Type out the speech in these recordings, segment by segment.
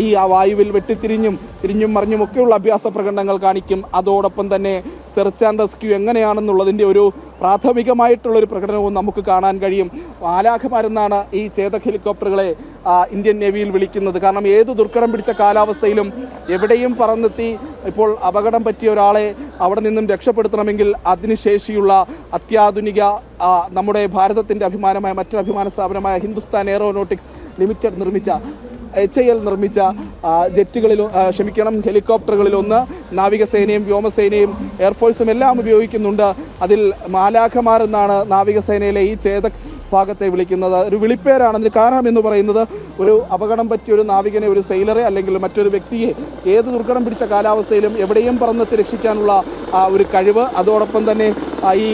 ഈ വായുവിൽ തിരിഞ്ഞും മറിഞ്ഞുമൊക്കെയുള്ള അഭ്യാസ പ്രകടനങ്ങൾ കാണിക്കും. അതോടൊപ്പം തന്നെ സെർച്ച് ആൻഡ് റെസ്ക്യൂ എങ്ങനെയാണെന്നുള്ളതിൻ്റെ ഒരു പ്രാഥമികമായിട്ടുള്ളൊരു പ്രകടനവും നമുക്ക് കാണാൻ കഴിയും. മാലാഖമാരെന്നാണ് ഈ ചേതക് ഹെലികോപ്റ്ററുകളെ ഇന്ത്യൻ നേവിയിൽ വിളിക്കുന്നത്. കാരണം ഏത് ദുർഘടം പിടിച്ച കാലാവസ്ഥയിലും എവിടെയും പറന്നെത്തി ഇപ്പോൾ അപകടം പറ്റിയ ഒരാളെ അവിടെ നിന്നും രക്ഷപ്പെടുത്തണമെങ്കിൽ അതിനുശേഷിയുള്ള അത്യാധുനിക നമ്മുടെ ഭാരതത്തിൻ്റെ അഭിമാനമായ മറ്റൊരു അഭിമാന സ്ഥാപനമായ ഹിന്ദുസ്ഥാൻ എയറോനോട്ടിക്സ് ലിമിറ്റഡ് നിർമ്മിച്ച HAL നിർമ്മിച്ച ഹെലികോപ്റ്ററുകളിലൊന്ന് നാവികസേനയും വ്യോമസേനയും എയർഫോഴ്സും എല്ലാം ഉപയോഗിക്കുന്നുണ്ട്. അതിൽ മാലാഖമാർ എന്നാണ് നാവികസേനയിലെ ഈ ചേതക് ഭാഗത്തെ വിളിക്കുന്നത്. ഒരു വിളിപ്പേരാണ്. അതിന് കാരണം എന്ന് പറയുന്നത് ഒരു അപകടം പറ്റിയ ഒരു നാവികനെ, ഒരു സെയിലറെ അല്ലെങ്കിൽ മറ്റൊരു വ്യക്തിയെ ഏത് ദുർഘടം പിടിച്ച കാലാവസ്ഥയിലും എവിടെയും പറന്നെത്തി രക്ഷിക്കാനുള്ള ഒരു കഴിവ്, അതോടൊപ്പം തന്നെ ഈ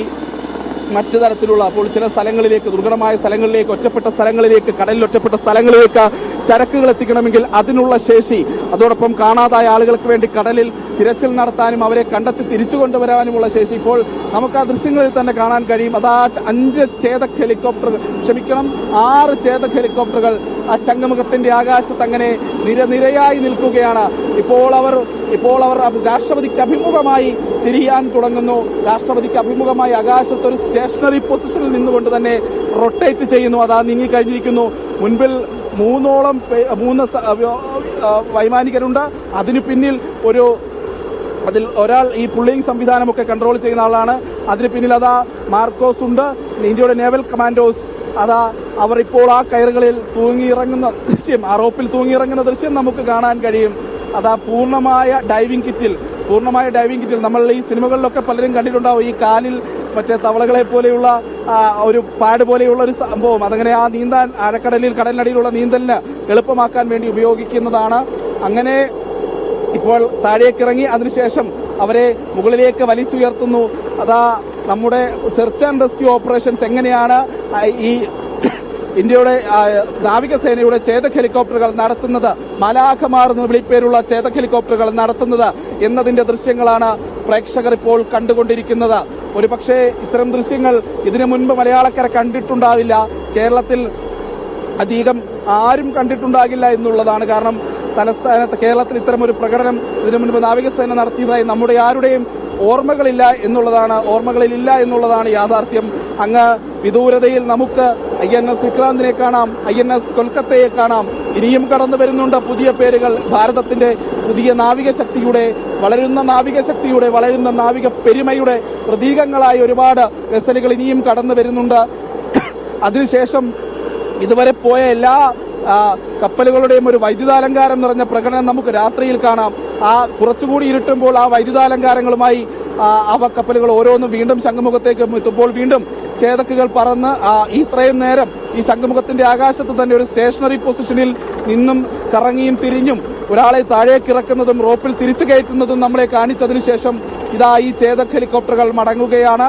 മറ്റു തരത്തിലുള്ള അപ്പോൾ ചില സ്ഥലങ്ങളിലേക്ക്, ദുർഘടമായ സ്ഥലങ്ങളിലേക്ക്, ഒറ്റപ്പെട്ട സ്ഥലങ്ങളിലേക്ക്, കടലിൽ ഒറ്റപ്പെട്ട സ്ഥലങ്ങളിലേക്ക് ചരക്കുകൾ എത്തിക്കണമെങ്കിൽ അതിനുള്ള ശേഷി, അതോടൊപ്പം കാണാതായ ആളുകൾക്ക് വേണ്ടി കടലിൽ തിരച്ചിൽ നടത്താനും അവരെ കണ്ടെത്തി തിരിച്ചു കൊണ്ടുവരാനുമുള്ള ശേഷി ഇപ്പോൾ നമുക്ക് ആ ദൃശ്യങ്ങളിൽ തന്നെ കാണാൻ കഴിയും. അതാ 6 ചേതക് ഹെലികോപ്റ്ററുകൾ ആ ശംഖുമുഖത്തിന്റെ ആകാശത്ത് അങ്ങനെ നിരയായി നിൽക്കുകയാണ്. ഇപ്പോൾ അവർ രാഷ്ട്രപതിക്ക് അഭിമുഖമായി തിരിയാൻ തുടങ്ങുന്നു. രാഷ്ട്രപതിക്ക് അഭിമുഖമായി ആകാശത്ത് ഒരു സ്റ്റേഷനറി പൊസിഷനിൽ നിന്നുകൊണ്ട് തന്നെ റൊട്ടേറ്റ് ചെയ്യുന്നു. അതാ നീങ്ങിക്കഴിഞ്ഞിരിക്കുന്നു. മുൻപിൽ 3 വൈമാനികരുണ്ട്. അതിനു പിന്നിൽ അതിൽ ഒരാൾ ഈ പുള്ളിങ് സംവിധാനമൊക്കെ കൺട്രോൾ ചെയ്യുന്ന ആളാണ്. അതിന് പിന്നിൽ അതാ മാർക്കോസ് ഉണ്ട്, ഇന്ത്യയുടെ നേവൽ കമാൻഡോസ്. അതാ അവർ ഇപ്പോൾ ആ കയറുകളിൽ തൂങ്ങിയിറങ്ങുന്ന ദൃശ്യം, ആ റോപ്പിൽ തൂങ്ങിയിറങ്ങുന്ന ദൃശ്യം നമുക്ക് കാണാൻ കഴിയും. അതാ പൂർണ്ണമായ ഡൈവിംഗ് കിറ്റിൽ നമ്മൾ ഈ സിനിമകളിലൊക്കെ പലരും കണ്ടിട്ടുണ്ടാവും. ഈ കാലിൽ മറ്റേ തവളകളെ പോലെയുള്ള ഒരു പാഡ് പോലെയുള്ള ഒരു സംഭവം, അതങ്ങനെ ആ നീന്താൻ കടലിനടിയിലുള്ള നീന്തലിന് എളുപ്പമാക്കാൻ വേണ്ടി ഉപയോഗിക്കുന്നതാണ്. അങ്ങനെ ഇപ്പോൾ താഴേക്കിറങ്ങി അതിനുശേഷം അവരെ മുകളിലേക്ക് വലിച്ചുയർത്തുന്നു. അതാ നമ്മുടെ സെർച്ച് ആൻഡ് റെസ്ക്യൂ ഓപ്പറേഷൻസ് എങ്ങനെയാണ് ഈ ഇന്ത്യയുടെ നാവികസേനയുടെ ചേതക് ഹെലികോപ്റ്ററുകൾ നടത്തുന്നത്, മാലാഖമാർ എന്ന വിളിപ്പേരുള്ള ചേതക് ഹെലികോപ്റ്ററുകൾ നടത്തുന്നത് എന്നതിന്റെ ദൃശ്യങ്ങളാണ് പ്രേക്ഷകർ ഇപ്പോൾ കണ്ടുകൊണ്ടിരിക്കുന്നത്. ഒരു പക്ഷേ ഇത്തരം ദൃശ്യങ്ങൾ ഇതിനു മുൻപ് മലയാളക്കര കണ്ടിട്ടുണ്ടാവില്ല, കേരളത്തിൽ അധികം ആരും കണ്ടിട്ടുണ്ടാകില്ല എന്നുള്ളതാണ്. കാരണം തലസ്ഥാനത്ത് കേരളത്തിൽ ഇത്തരം ഒരു പ്രകടനം ഇതിനു മുൻപ് നാവികസേന നടത്തിയതായി നമ്മുടെ ആരുടെയും ഓർമ്മകളിലില്ല എന്നുള്ളതാണ് യാഥാർത്ഥ്യം. അങ്ങ് വിദൂരതയിൽ നമുക്ക് INS വിക്രാന്തിനെ കാണാം, INS കൊൽക്കത്തയെ കാണാം. ഇനിയും കടന്നു വരുന്നുണ്ട് പുതിയ പേരുകൾ. ഭാരതത്തിന്റെ പുതിയ വളരുന്ന നാവിക പെരുമയുടെ പ്രതീകങ്ങളായ ഒരുപാട് വെസലുകൾ ഇനിയും കടന്നു വരുന്നുണ്ട്. അതിനുശേഷം ഇതുവരെ പോയ എല്ലാ കപ്പലുകളുടെയും ഒരു വൈദ്യുതാലങ്കാരം നിറഞ്ഞ പ്രകടനം നമുക്ക് രാത്രിയിൽ കാണാം. കുറച്ചുകൂടി ഇരുട്ടുമ്പോൾ ആ വൈദ്യുതാലങ്കാരങ്ങളുമായി കപ്പലുകൾ ഓരോന്നും വീണ്ടും ശംഖുമുഖത്തേക്ക് എത്തുമ്പോൾ വീണ്ടും ചേതക്കുകൾ പറന്ന് ഇത്രയും നേരം ഈ ശംഖുമുഖത്തിന്റെ ആകാശത്ത് തന്നെ ഒരു സ്റ്റേഷനറി പൊസിഷനിൽ നിന്നും കറങ്ങിയും തിരിഞ്ഞും ഒരാളെ താഴേക്കിറക്കുന്നതും റോപ്പിൽ തിരിച്ചു കയറ്റുന്നതും നമ്മളെ കാണിച്ചതിനു ശേഷം ഇതാ ഈ ചേതക് ഹെലികോപ്റ്ററുകൾ മടങ്ങുകയാണ്.